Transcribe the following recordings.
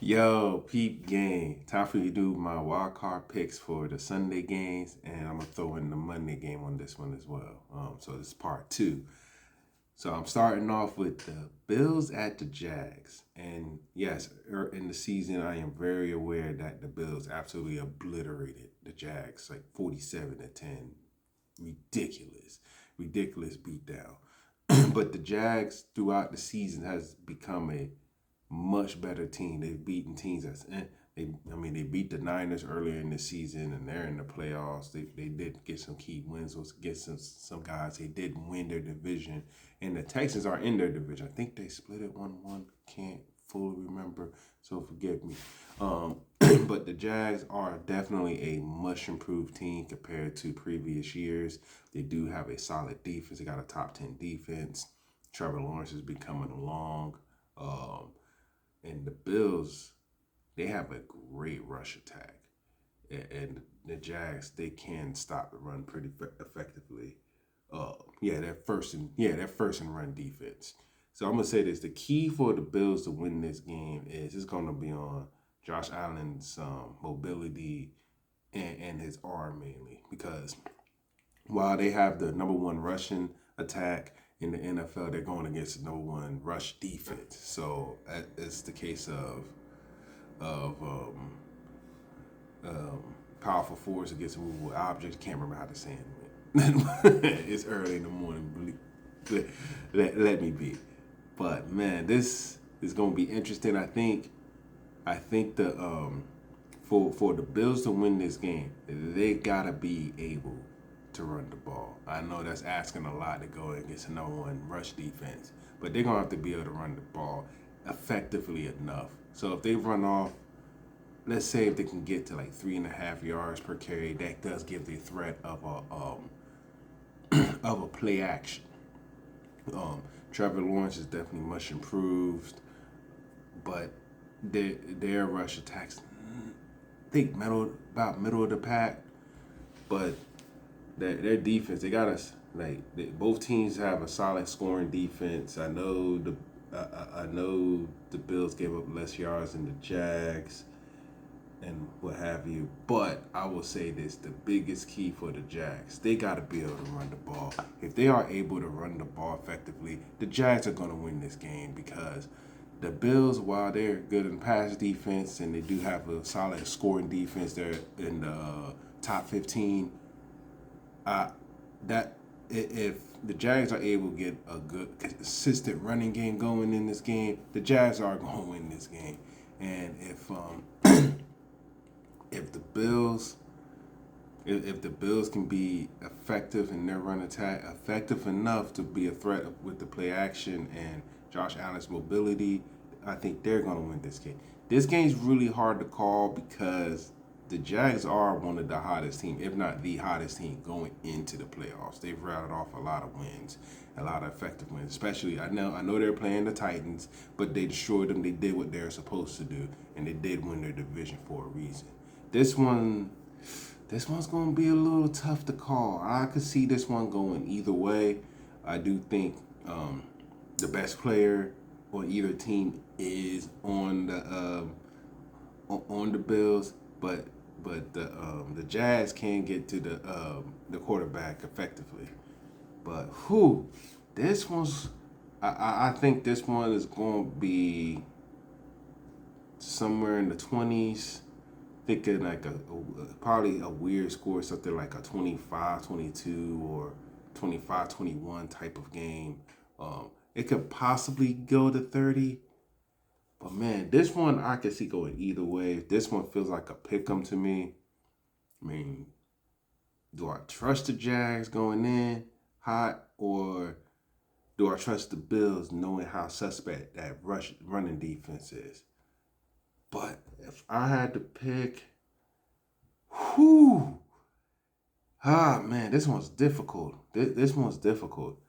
Yo, peep game. Time for you to do my wild card picks for the Sunday games, and I'm gonna throw in the Monday game on this one as well. So this is part two. So I'm starting off with the Bills at the Jags, and yes, in the season, I am very aware that the Bills absolutely obliterated the Jags, like 47-10. Ridiculous, ridiculous beatdown. But the Jags throughout the season has become a much better team. They've beaten teams they beat the Niners earlier in the season, and they're in the playoffs. They did get some key wins against some guys. They did win their division, and the Texans are in their division. I think they split it 1-1. Can't fully remember, so forgive me. But the Jags are definitely a much improved team compared to previous years. They do have a solid defense. They got a top 10 defense. Trevor Lawrence has been coming along. And the Bills, they have a great rush attack. And the Jags, they can stop the run pretty effectively. They're first and run defense. So I'm gonna say this: the key for the Bills to win this game is it's gonna be on Josh Allen's mobility and his arm mainly, because while they have the number one rushing attack in the NFL, they're going against the number one rush defense. So it's the case of powerful force against movable objects. Can't remember how to say it. It's early in the morning. Let me be. But man, this is going to be interesting. I think the for the Bills to win this game, they gotta be able to run the ball. I know that's asking a lot to go against a number one rush defense, but they're gonna have to be able to run the ball effectively enough. So if they run off, let's say if they can get to like 3.5 yards per carry, that does give the threat of a play action. Um, Trevor Lawrence is definitely much improved, but their rush attacks, I think middle of the pack, but their defense, they got us like both teams have a solid scoring defense. I know the Bills gave up less yards than the Jags and what have you, but I will say this: the biggest key for the Jags, they got to be able to run the ball. If they are able to run the ball effectively, the Jags are going to win this game, because the Bills, while they're good in pass defense and they do have a solid scoring defense, they're in the top 15. Uh, that if the Jags are able to get a good, consistent running game going in this game, the Jags are going to win this game. And if the Bills if the Bills can be effective in their run attack, effective enough to be a threat with the play action and Josh Allen's mobility, I think they're going to win this game. This game's really hard to call because the Jags are one of the hottest teams, if not the hottest team, going into the playoffs. They've routed off a lot of wins, a lot of effective wins. Especially, I know they're playing the Titans, but they destroyed them. They did what they're supposed to do, and they did win their division for a reason. This one, this one's going to be a little tough to call. I could see this one going either way. I do think the best player on either team is on the Bills, but the Jazz can get to the quarterback effectively. But this one's I think this one is going to be somewhere in the 20s. Thinking like probably a weird score, something like a 25-22 or 25-21 type of game. It could possibly go to 30. But man, this one I could see going either way. This one feels like a pick 'em to me. I mean, do I trust the Jags going in hot, or do I trust the Bills knowing how suspect that running defense is? But if I had to pick, whew, man, this one's difficult. This one's difficult.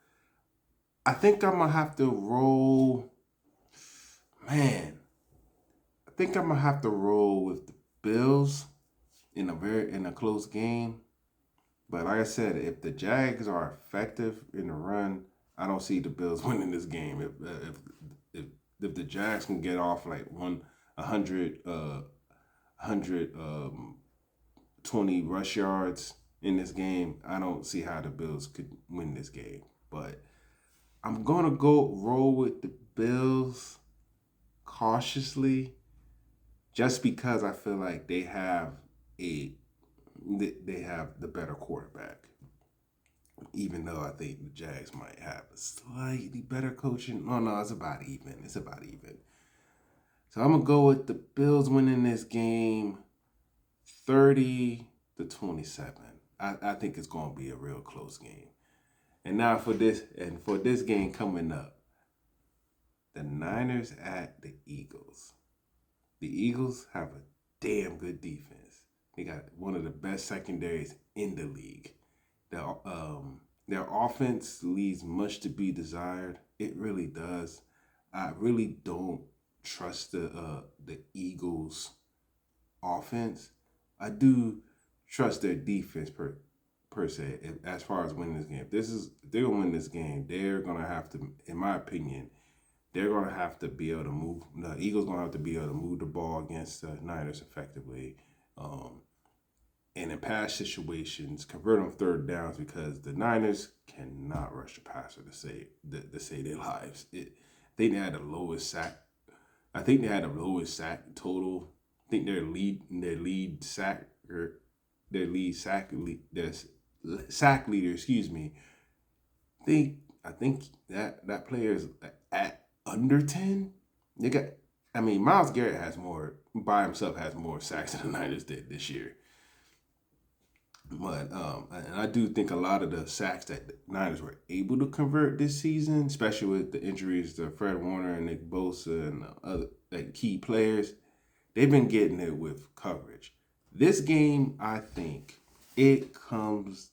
I think I'm gonna have to roll. Man, I think I'm gonna have to roll with the Bills in a close game. But like I said, if the Jags are effective in the run, I don't see the Bills winning this game. If if the Jags can get off like 120 rush yards in this game, I don't see how the Bills could win this game. But I'm gonna go roll with the Bills cautiously, just because I feel like a they have the better quarterback. Even though I think the Jags might have a slightly better coaching. No, it's about even. It's about even. So I'm gonna go with the Bills winning this game 30-27. I think it's gonna be a real close game. And now for this game coming up, the Niners at the Eagles. The Eagles have a damn good defense. They got one of the best secondaries in the league. Their offense leaves much to be desired. It really does. I really don't trust the Eagles' offense. I do trust their defense per se. As far as winning this game, if they're gonna win this game, they're gonna have to, in my opinion, they're gonna have to be able to move. The Eagles gonna have to be able to move the ball against the Niners effectively. And in pass situations, convert on third downs, because the Niners cannot rush the passer to save their lives. They had the lowest sack. I think they had the lowest sack total. I think their sack leader, excuse me. I think that player is at under 10. Myles Garrett has more sacks than the Niners did this year. But and I do think a lot of the sacks that the Niners were able to convert this season, especially with the injuries to Fred Warner and Nick Bosa and other key players, they've been getting it with coverage. This game, I think, it comes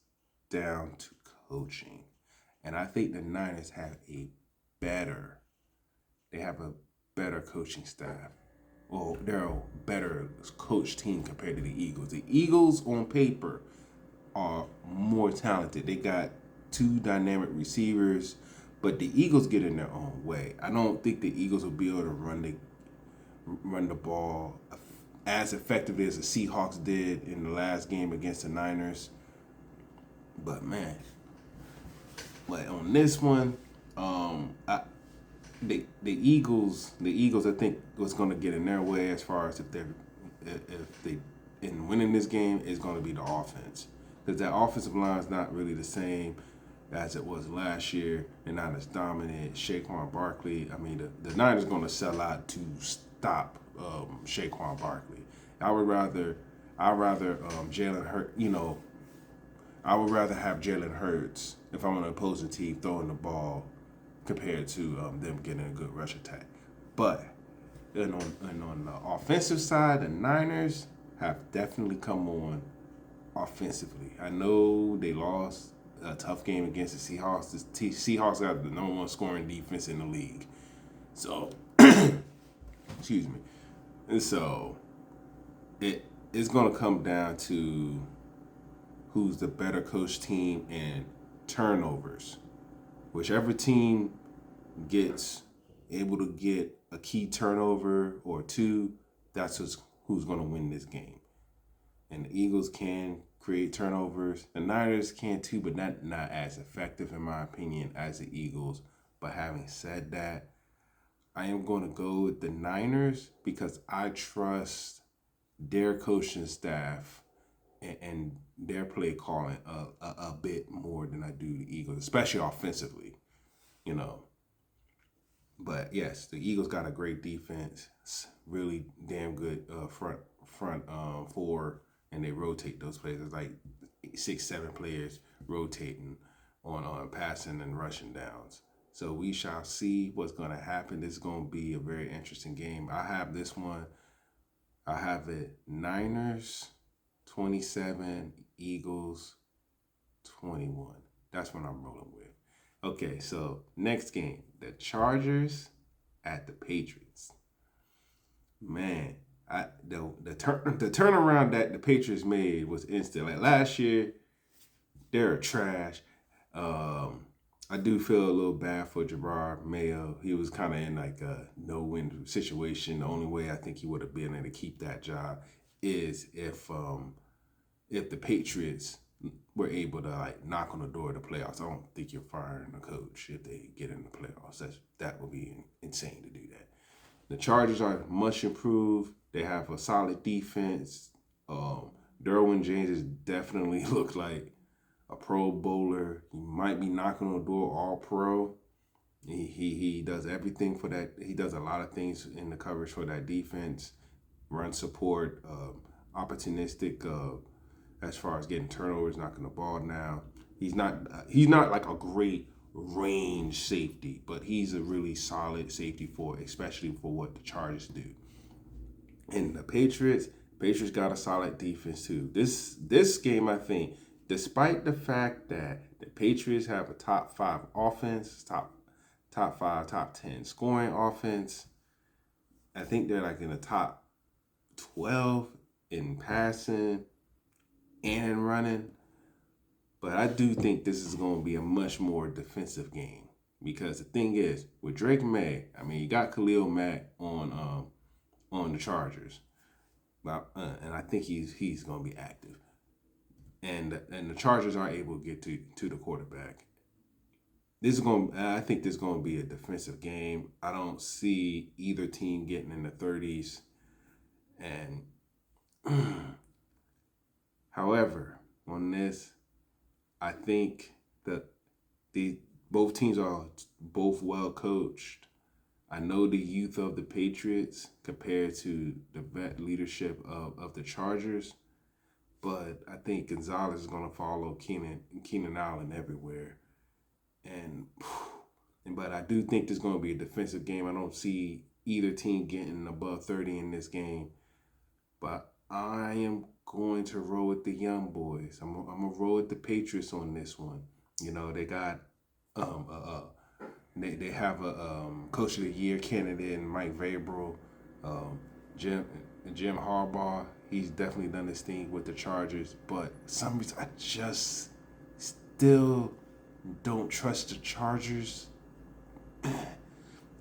down to coaching, and I think the Niners have a better coaching staff. Well, they're a better coach team compared to the Eagles. The Eagles, on paper, are more talented. They got two dynamic receivers, but the Eagles get in their own way. I don't think the Eagles will be able to run the ball as effectively as the Seahawks did in the last game against the Niners. But on this one, the Eagles, I think, what's going to get in their way as far as if they in winning this game is going to be the offense. Because that offensive line is not really the same as it was last year. They're not as dominant. Saquon Barkley, the Niners are going to sell out to stop Saquon Barkley. I would rather Jalen Hurts, I would rather have Jalen Hurts if I'm on an opposing team throwing the ball compared to them getting a good rush attack. But and on the offensive side, the Niners have definitely come on offensively. I know they lost a tough game against the Seahawks. The Seahawks got the number one scoring defense in the league. So, excuse me. And so, it's going to come down to who's the better coach team and turnovers. Whichever team gets able to get a key turnover or two, that's who's going to win this game. And the Eagles can create turnovers. The Niners can too, but not as effective, in my opinion, as the Eagles. But having said that, I am going to go with the Niners because I trust their coaching staff and their play calling a bit more than I do the Eagles, especially offensively, But yes, the Eagles got a great defense, really damn good front four, and they rotate those players. It's like 6-7 players rotating on passing and rushing downs. So we shall see what's going to happen. This is going to be a very interesting game. I have it Niners 27, Eagles 21. That's what I'm rolling with. Okay, so next game, the Chargers at the Patriots. Man, the turnaround that the Patriots made was instant. Like last year, they were trash. I do feel a little bad for Jabbar Mayo. He was kind of in like a no-win situation. The only way I think he would have been able to keep that job is if the Patriots were able to like knock on the door of the playoffs. I don't think you're firing a coach if they get in the playoffs. That would be insane to do that. The Chargers are much improved. They have a solid defense. Derwin James has definitely looked like a Pro Bowler. He might be knocking on the door All Pro. He does everything for that. He does a lot of things in the coverage for that defense. Run support, opportunistic as far as getting turnovers, knocking the ball down. He's not like a great range safety, but he's a really solid safety especially for what the Chargers do. And the Patriots got a solid defense too. This game, I think, despite the fact that the Patriots have a top 5 offense, top 5, top 10 scoring offense, I think they're like in the top 12 in passing and in running. But I do think this is going to be a much more defensive game because the thing is, with Drake May, I mean, you got Khalil Mack on the Chargers, and I think he's going to be active, and the Chargers are able to get to the quarterback. I think this is going to be a defensive game. I don't see either team getting in the 30s, and however, on this, I think that both teams are both well coached. I know the youth of the Patriots compared to the vet leadership of the Chargers, but I think Gonzalez is going to follow Keenan Allen everywhere. But I do think there's going to be a defensive game. I don't see either team getting above 30 in this game, but I am going to roll with the young boys. I'm gonna roll with the Patriots on this one. You know, they got they have a coach of the year candidate in Mike Vrabel, Jim Harbaugh. He's definitely done his thing with the Chargers, but for some reason I just still don't trust the Chargers.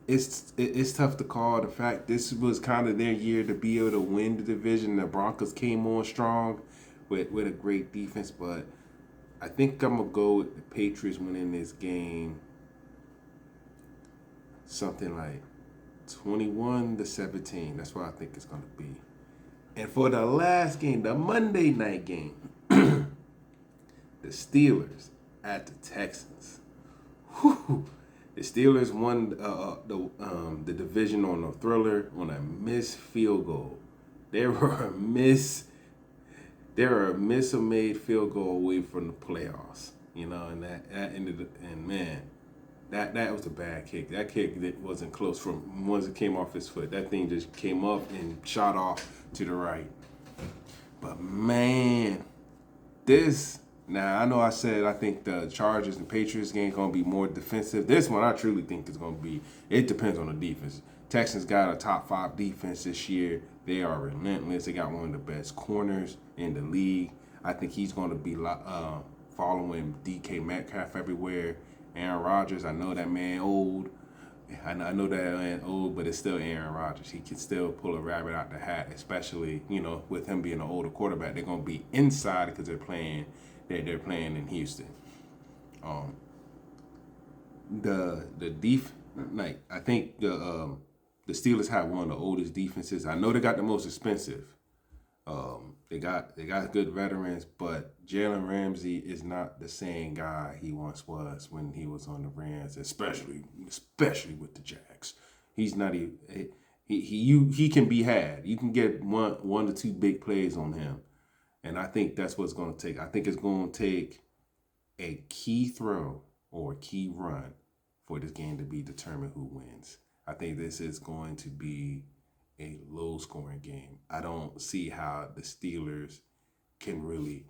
It's tough to call. The fact this was kind of their year to be able to win the division. The Broncos came on strong with a great defense, but I think I'm gonna go with the Patriots winning this game. Something like 21-17. That's what I think it's gonna be. And for the last game, the Monday night game, the Steelers at the Texans. Whew. The Steelers won the division on a thriller on a missed field goal. They were a made field goal away from the playoffs. You know, and that ended. And man, that was a bad kick. That kick that wasn't close from once it came off his foot. That thing just came up and shot off to the right. But man, Now, I know I said I think the Chargers and Patriots game is going to be more defensive. This one, I truly think is going to be, it depends on the defense. Texans got a top 5 defense this year. They are relentless. They got one of the best corners in the league. I think he's going to be following DK Metcalf everywhere. Aaron Rodgers, I know that man old. I know that man old, but it's still Aaron Rodgers. He can still pull a rabbit out the hat, especially, you know, with him being an older quarterback. They're going to be inside because they're playing in Houston. I think the Steelers have one of the oldest defenses. I know they got the most expensive. They got good veterans, but Jalen Ramsey is not the same guy he once was when he was on the Rams, especially with the Jags. He's not even he can be had. You can get one or two big plays on him. And I think that's what it's going to take. I think it's going to take a key throw or a key run for this game to be determined who wins. I think this is going to be a low-scoring game. I don't see how the Steelers can really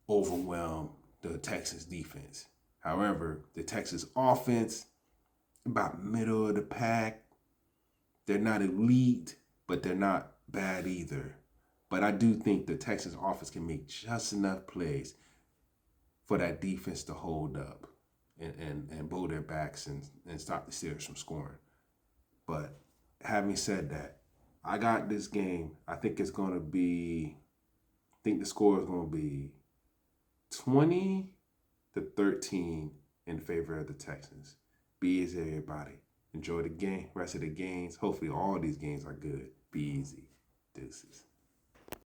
overwhelm the Texans defense. However, the Texans offense, about middle of the pack. They're not elite, but they're not bad either. But I do think the Texans offense can make just enough plays for that defense to hold up. and blow their backs and stop the Steelers from scoring. But having said that, I got this game. I think it's going to be, I think the score is going to be 20-13 in favor of the Texans. Be easy, everybody. Enjoy the game, rest of the games. Hopefully all these games are good. Be easy. Deuces.